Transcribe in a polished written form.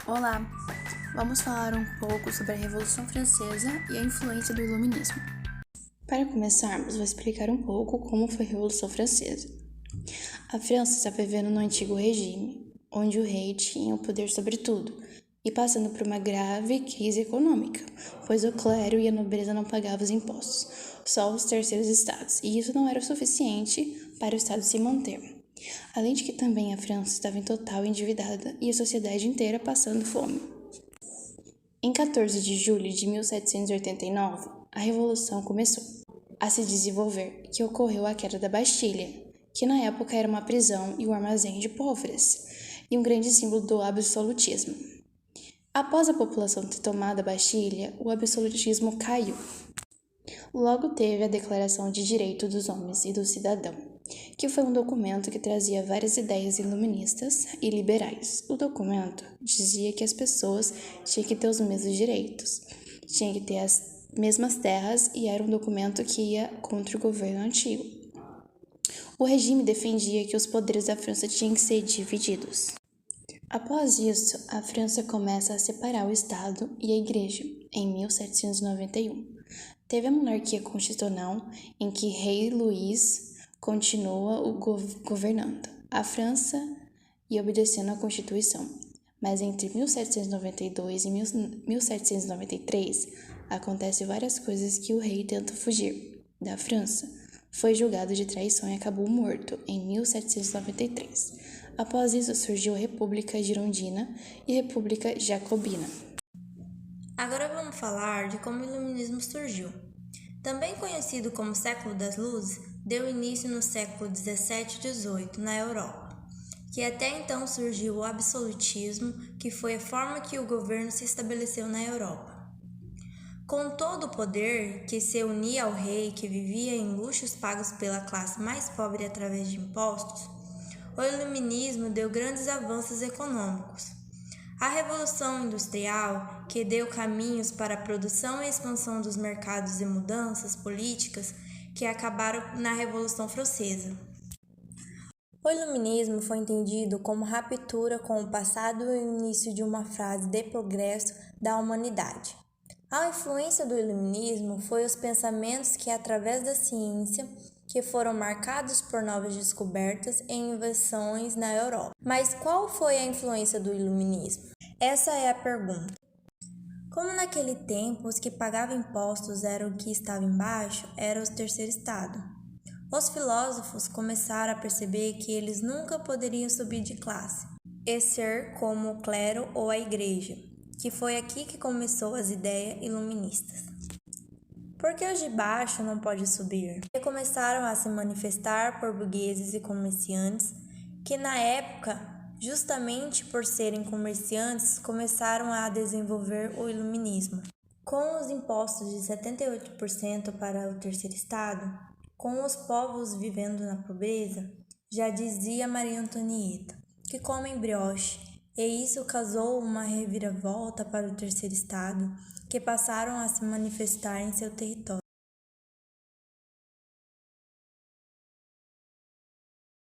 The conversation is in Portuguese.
Olá, vamos falar um pouco sobre a Revolução Francesa e a influência do Iluminismo. Para começarmos, vou explicar um pouco como foi a Revolução Francesa. A França estava vivendo no antigo regime, onde o rei tinha o poder sobre tudo, e passando por uma grave crise econômica, pois o clero e a nobreza não pagavam os impostos, só os terceiros estados, e isso não era o suficiente para o estado se manter. Além de que também a França estava em total endividada e a sociedade inteira passando fome. Em 14 de julho de 1789, a Revolução começou a se desenvolver, que ocorreu a queda da Bastilha, que na época era uma prisão e um armazém de pólvoras, e um grande símbolo do absolutismo. Após a população ter tomado a Bastilha, o absolutismo caiu. Logo teve a Declaração de Direito dos Homens e do Cidadão, que foi um documento que trazia várias ideias iluministas e liberais. O documento dizia que as pessoas tinham que ter os mesmos direitos, tinham que ter as mesmas terras e era um documento que ia contra o governo antigo. O regime defendia que os poderes da França tinham que ser divididos. Após isso, a França começa a separar o Estado e a Igreja, em 1791. Teve a monarquia constitucional, em que Rei Luís continua governando a França e obedecendo à Constituição. Mas entre 1792 e 1793, acontecem várias coisas que o rei tenta fugir da França. Foi julgado de traição e acabou morto em 1793. Após isso, surgiu a República Girondina e República Jacobina. Agora vamos falar de como o Iluminismo surgiu. Também conhecido como Século das Luzes, deu início no século 17 e 18 na Europa, que até então surgiu o absolutismo, que foi a forma que o governo se estabeleceu na Europa. Com todo o poder que se unia ao rei, que vivia em luxos pagos pela classe mais pobre através de impostos, o Iluminismo deu grandes avanços econômicos. A Revolução Industrial, que deu caminhos para a produção e expansão dos mercados e mudanças políticas que acabaram na Revolução Francesa. O Iluminismo foi entendido como ruptura com o passado e o início de uma fase de progresso da humanidade. A influência do Iluminismo foi os pensamentos que, através da ciência, que foram marcados por novas descobertas e invenções na Europa. Mas qual foi a influência do Iluminismo? Essa é a pergunta. Como naquele tempo os que pagavam impostos eram o que estava embaixo, era o terceiro estado. Os filósofos começaram a perceber que eles nunca poderiam subir de classe e ser como o clero ou a igreja, que foi aqui que começou as ideias iluministas. Porque os de baixo não podem subir? E começaram a se manifestar por burgueses e comerciantes que na época, justamente por serem comerciantes, começaram a desenvolver o iluminismo. Com os impostos de 78% para o terceiro estado, com os povos vivendo na pobreza, já dizia Maria Antonieta, que comem brioche, e isso causou uma reviravolta para o terceiro estado, que passaram a se manifestar em seu território.